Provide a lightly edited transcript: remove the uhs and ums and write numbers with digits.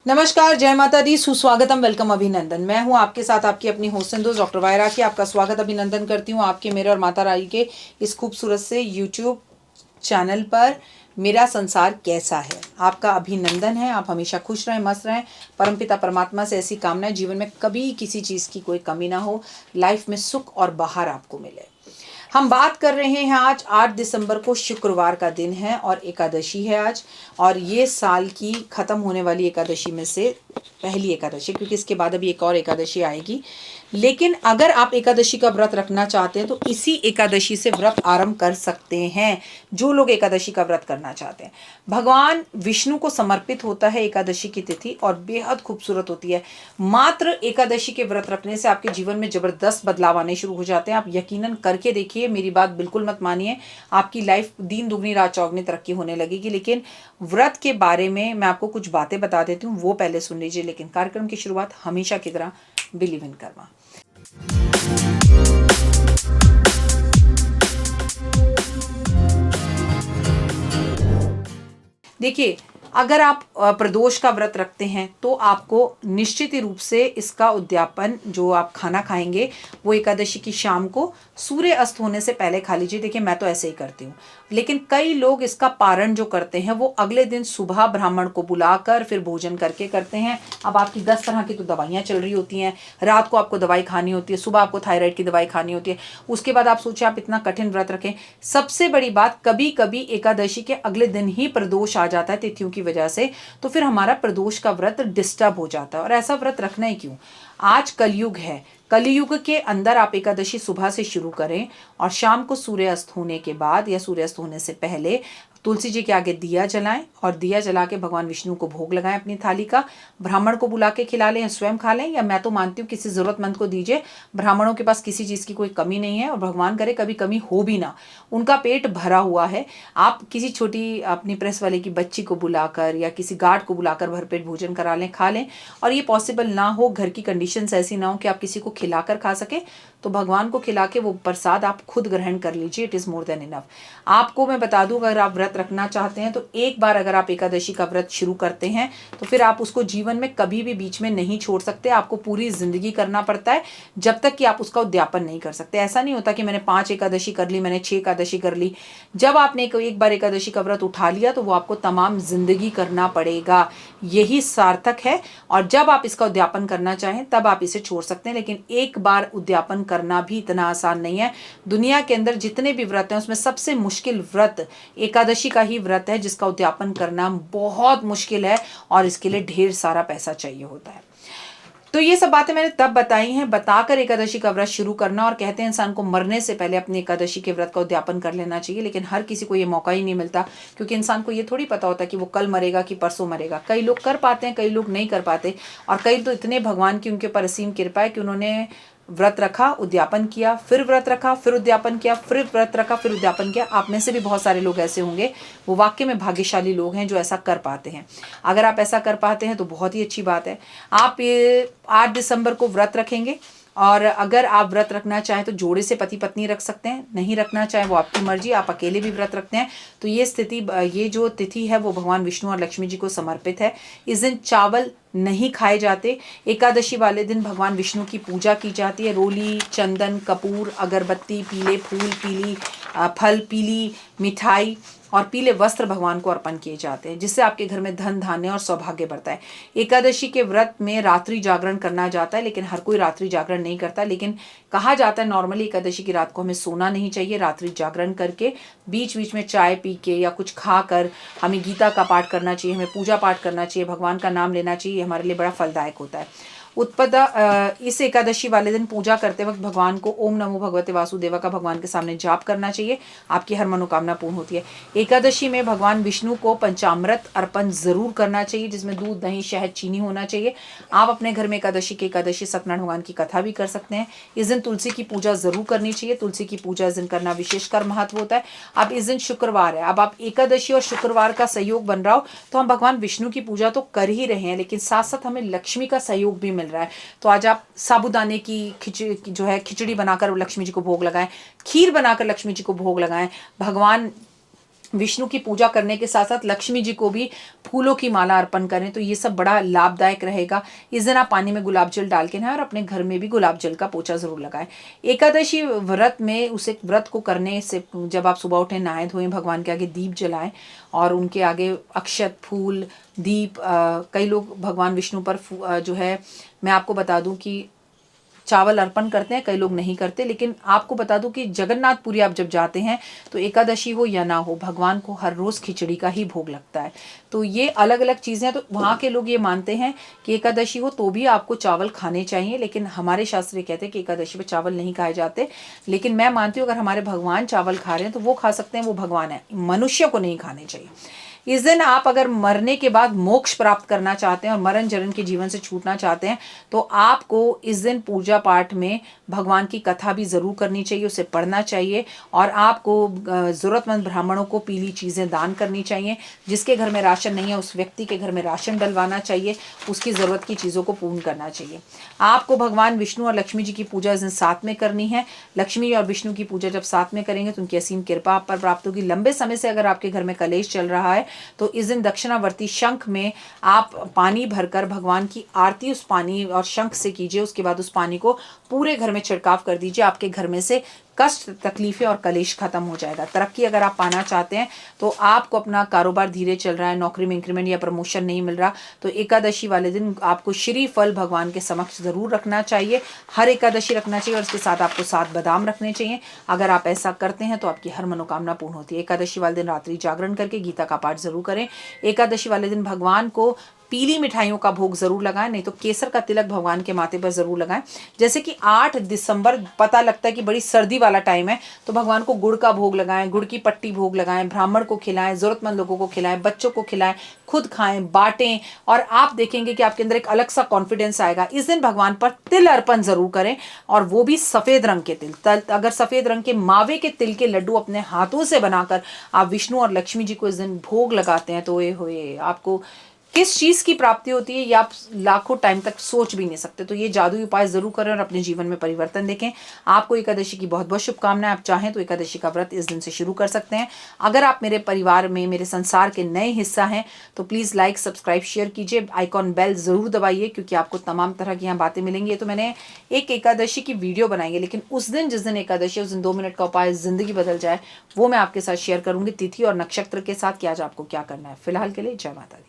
नमस्कार, जय माता दी, सुस्वागतम, वेलकम, अभिनंदन। मैं हूं आपके साथ आपकी अपनी होस्ट एंड दोस्त डॉक्टर वायरा की। आपका स्वागत अभिनंदन करती हूं आपके, मेरे और माता रानी के इस खूबसूरत से यूट्यूब चैनल पर। मेरा संसार कैसा है, आपका अभिनंदन है। आप हमेशा खुश रहें, मस्त रहें। परमपिता परमात्मा से ऐसी कामना है जीवन में कभी किसी चीज़ की कोई कमी ना हो, लाइफ में सुख और बहार आपको मिले। हम बात कर रहे हैं आज 8 दिसंबर को, शुक्रवार का दिन है और एकादशी है आज। और ये साल की ख़त्म होने वाली एकादशी में से पहली एकादशी, क्योंकि इसके बाद अभी एक और एकादशी आएगी। लेकिन अगर आप एकादशी का व्रत रखना चाहते हैं तो इसी एकादशी से व्रत आरंभ कर सकते हैं। जो लोग एकादशी का व्रत करना चाहते हैं, भगवान विष्णु को समर्पित होता है एकादशी की तिथि और बेहद खूबसूरत होती है। मात्र एकादशी के व्रत रखने से आपके जीवन में जबरदस्त बदलाव आने शुरू हो जाते हैं। आप यकीनन करके देखिए, मेरी बात बिल्कुल मत मानिए, आपकी लाइफ दिन दुगनी रात चौगनी तरक्की होने लगेगी। लेकिन व्रत के बारे में मैं आपको कुछ बातें बता देती हूँ, वो पहले सुन लीजिए। लेकिन कार्यक्रम की शुरुआत हमेशा की तरह बिलीव इन कर्मा। देखिए, अगर आप प्रदोष का व्रत रखते हैं तो आपको निश्चित ही रूप से इसका उद्यापन, जो आप खाना खाएंगे वो एकादशी की शाम को सूर्य अस्त होने से पहले खा लीजिए। देखिए, मैं तो ऐसे ही करती हूँ, लेकिन कई लोग इसका पारण जो करते हैं वो अगले दिन सुबह ब्राह्मण को बुलाकर फिर भोजन करके करते हैं। अब आपकी 10 तरह की तो दवाइयाँ चल रही होती हैं, रात को आपको दवाई खानी होती है, सुबह आपको थायराइड की दवाई खानी होती है, उसके बाद आप सोचिए आप इतना कठिन व्रत रखें। सबसे बड़ी बात, कभी कभी एकादशी के अगले दिन ही प्रदोष आ जाता है तिथियों की वजह से, तो फिर हमारा प्रदोष का व्रत डिस्टर्ब हो जाता है। और ऐसा व्रत रखना ही क्यों, आज कलयुग है। कलयुग के अंदर आप एकादशी सुबह से शुरू करें और शाम को सूर्य अस्त होने के बाद या सूर्य अस्त होने से पहले तुलसी जी के आगे दिया जलाएं और दिया जला के भगवान विष्णु को भोग लगाएं अपनी थाली का। ब्राह्मण को बुला के खिला लें, स्वयं खा लें, या मैं तो मानती हूँ किसी ज़रूरतमंद को दीजिए। ब्राह्मणों के पास किसी चीज़ की कोई कमी नहीं है और भगवान करे कभी कमी हो भी ना, उनका पेट भरा हुआ है। आप किसी छोटी अपनी प्रेस वाले की बच्ची को बुलाकर या किसी गार्ड को बुलाकर भरपेट भोजन करा लें, खा लें। और ये पॉसिबल ना हो, घर की कंडीशंस ऐसी ना हो कि आप किसी को खिलाकर खा सकें, तो भगवान को खिला के वो प्रसाद आप खुद ग्रहण कर लीजिए। It is more than enough. आपको मैं बता दूं, अगर आप व्रत रखना चाहते हैं तो एक बार अगर आप एकादशी का व्रत शुरू करते हैं तो फिर आप उसको जीवन में कभी भी बीच में नहीं छोड़ सकते। आपको पूरी जिंदगी करना पड़ता है जब तक कि आप उसका उद्यापन नहीं कर सकते। ऐसा नहीं होता कि मैंने 5 एकादशी कर ली, मैंने 6 एकादशी कर ली। जब आपने एक बार एकादशी का व्रत उठा लिया तो वो आपको तमाम जिंदगी करना पड़ेगा, यही सार्थक है। और जब आप इसका उद्यापन करना चाहें तब आप इसे छोड़ सकते हैं, लेकिन एक बार उद्यापन करना भी इतना आसान नहीं है। दुनिया के अंदर जितने भी व्रत हैं उसमें सबसे मुश्किल व्रत एकादशी का ही व्रत है, जिसका उद्यापन करना बहुत मुश्किल है और इसके लिए ढेर सारा पैसा चाहिए होता है। तो ये सब बातें मैंने तब बताई हैं, बताकर एकादशी का व्रत शुरू करना। और कहते हैं इंसान को मरने से पहले अपनी एकादशी के व्रत का उद्यापन कर लेना चाहिए, लेकिन हर किसी को ये मौका ही नहीं मिलता, क्योंकि इंसान को ये थोड़ी पता होता कि वो कल मरेगा कि परसों मरेगा। कई लोग कर पाते हैं, कई लोग नहीं कर पाते, और कई तो इतने भगवान की उनके ऊपर असीम कृपा है कि उन्होंने व्रत रखा, उद्यापन किया, फिर व्रत रखा, फिर उद्यापन किया, फिर व्रत रखा, फिर उद्यापन किया। आप में से भी बहुत सारे लोग ऐसे होंगे, वो वाकई में भाग्यशाली लोग हैं जो ऐसा कर पाते हैं। अगर आप ऐसा कर पाते हैं तो बहुत ही अच्छी बात है। आप ये 8 दिसंबर को व्रत रखेंगे, और अगर आप व्रत रखना चाहें तो जोड़े से पति पत्नी रख सकते हैं, नहीं रखना चाहें वो आपकी मर्जी, आप अकेले भी व्रत रखते हैं तो ये जो तिथि है वो भगवान विष्णु और लक्ष्मी जी को समर्पित है। इस दिन चावल नहीं खाए जाते। एकादशी वाले दिन भगवान विष्णु की पूजा की जाती है। रोली, चंदन, कपूर, अगरबत्ती, पीले फूल, पीली फल, पीली मिठाई और पीले वस्त्र भगवान को अर्पण किए जाते हैं, जिससे आपके घर में धन धान्य और सौभाग्य बढ़ता है। एकादशी के व्रत में रात्रि जागरण करना जाता है, लेकिन हर कोई रात्रि जागरण नहीं करता। लेकिन कहा जाता है नॉर्मली एकादशी की रात को हमें सोना नहीं चाहिए, रात्रि जागरण करके बीच बीच में चाय पी के या कुछ खाकर हमें गीता का पाठ करना चाहिए, हमें पूजा पाठ करना चाहिए, भगवान का नाम लेना चाहिए। ये हमारे लिए बड़ा फलदायक होता है। इस एकादशी वाले दिन पूजा करते वक्त भगवान को ओम नमो भगवते वासुदेवा का भगवान के सामने जाप करना चाहिए, आपकी हर मनोकामना पूर्ण होती है। एकादशी में भगवान विष्णु को पंचामृत अर्पण जरूर करना चाहिए, जिसमें दूध, दही, शहद, चीनी होना चाहिए। आप अपने घर में एकादशी सत्यनारायण भगवान की कथा भी कर सकते हैं। इस दिन तुलसी की पूजा जरूर करनी चाहिए। तुलसी की पूजा इस दिन करना विशेषकर महत्व होता है। अब इस दिन शुक्रवार है, अब आप एकादशी और शुक्रवार का सहयोग बन रहा हो तो हम भगवान विष्णु की पूजा तो कर ही रहे हैं, लेकिन साथ साथ हमें लक्ष्मी का सहयोग भी मिल रहा है। तो आज आप साबूदाने की खिचड़ी बनाकर लक्ष्मी जी को भोग लगाएं, खीर बनाकर लक्ष्मी जी को भोग लगाएं। भगवान विष्णु की पूजा करने के साथ साथ लक्ष्मी जी को भी फूलों की माला अर्पण करें तो ये सब बड़ा लाभदायक रहेगा। इस दिन आप पानी में गुलाब जल डाल के नहाएं और अपने घर में भी गुलाब जल का पोछा जरूर लगाएं। एकादशी व्रत में उसे व्रत को करने से जब आप सुबह उठें, नहाएं धोएं, भगवान के आगे दीप जलाएं और उनके आगे अक्षत, फूल, दीप, कई लोग भगवान विष्णु पर जो है, मैं आपको बता दूं कि चावल अर्पण करते हैं, कई लोग नहीं करते, लेकिन आपको बता दूं कि जगन्नाथपुरी आप जब जाते हैं तो एकादशी हो या ना हो, भगवान को हर रोज़ खिचड़ी का ही भोग लगता है। तो ये अलग अलग चीज़ें हैं। तो वहाँ के लोग ये मानते हैं कि एकादशी हो तो भी आपको चावल खाने चाहिए, लेकिन हमारे शास्त्र ये कहते हैं कि एकादशी में चावल नहीं खाए जाते। लेकिन मैं मानती हूँ अगर हमारे भगवान चावल खा रहे हैं तो वो खा सकते हैं, वो भगवान है, मनुष्य को नहीं खाने चाहिए। इस दिन आप अगर मरने के बाद मोक्ष प्राप्त करना चाहते हैं और मरण जरण के जीवन से छूटना चाहते हैं तो आपको इस दिन पूजा पाठ में भगवान की कथा भी ज़रूर करनी चाहिए, उसे पढ़ना चाहिए और आपको ज़रूरतमंद ब्राह्मणों को पीली चीज़ें दान करनी चाहिए। जिसके घर में राशन नहीं है उस व्यक्ति के घर में राशन डलवाना चाहिए, उसकी ज़रूरत की चीज़ों को पूर्ण करना चाहिए। आपको भगवान विष्णु और लक्ष्मी जी की पूजा इस दिन साथ में करनी है। लक्ष्मी और विष्णु की पूजा जब साथ में करेंगे तो उनकी असीम कृपा आप पर प्राप्त होगी। लंबे समय से अगर आपके घर में कलेश चल रहा है तो इस दिन दक्षिणावर्ती शंख में आप पानी भरकर भगवान की आरती उस पानी और शंख से कीजिए। उसके बाद उस पानी को पूरे घर में छिड़काव कर दीजिए। आपके घर में से कष्ट, तकलीफें और कलेश खत्म हो जाएगा। तरक्की अगर आप पाना चाहते हैं तो आपको अपना कारोबार धीरे चल रहा है, नौकरी में इंक्रीमेंट या प्रमोशन नहीं मिल रहा, तो एकादशी वाले दिन आपको श्री फल भगवान के समक्ष ज़रूर रखना चाहिए। हर एकादशी रखना चाहिए और इसके साथ आपको 7 बादाम रखने चाहिए। अगर आप ऐसा करते हैं तो आपकी हर मनोकामना पूर्ण होती है। एकादशी वाले दिन रात्रि जागरण करके गीता का पाठ जरूर करें। एकादशी वाले दिन भगवान को पीली मिठाइयों का भोग जरूर लगाएं, नहीं तो केसर का तिलक भगवान के माथे पर जरूर लगाएं। जैसे कि 8 दिसंबर पता लगता है कि बड़ी सर्दी वाला टाइम है, तो भगवान को गुड़ का भोग लगाएं, गुड़ की पट्टी भोग लगाएं, ब्राह्मण को खिलाएं, जरूरतमंद लोगों को खिलाएं, बच्चों को खिलाएं, खुद खाएं, बांटें और आप देखेंगे कि आपके अंदर एक अलग सा कॉन्फिडेंस आएगा। इस दिन भगवान पर तिल अर्पण जरूर करें और वो भी सफेद रंग के तिल। अगर सफेद रंग के मावे के तिल के लड्डू अपने हाथों से बनाकर आप विष्णु और लक्ष्मी जी को इस दिन भोग लगाते हैं तो ये होए आपको किस चीज़ की प्राप्ति होती है ये आप लाखों टाइम तक सोच भी नहीं सकते। तो ये जादुई उपाय जरूर करें और अपने जीवन में परिवर्तन देखें। आपको एकादशी की बहुत बहुत शुभकामनाएं। आप चाहें तो एकादशी का व्रत इस दिन से शुरू कर सकते हैं। अगर आप मेरे परिवार में, मेरे संसार के नए हिस्सा हैं तो प्लीज़ लाइक, सब्सक्राइब, शेयर कीजिए। आइकॉन बेल ज़रूर दबाइए क्योंकि आपको तमाम तरह की यहाँ बातें मिलेंगी। तो मैंने एक एकादशी की वीडियो बनाई है, लेकिन उस दिन जिस दिन एकादशी उस दिन 2 मिनट का उपाय ज़िंदगी बदल जाए वो मैं आपके साथ शेयर करूँगी, तिथि और नक्षत्र के साथ कि आज आपको क्या करना है। फिलहाल के लिए जय माता दी।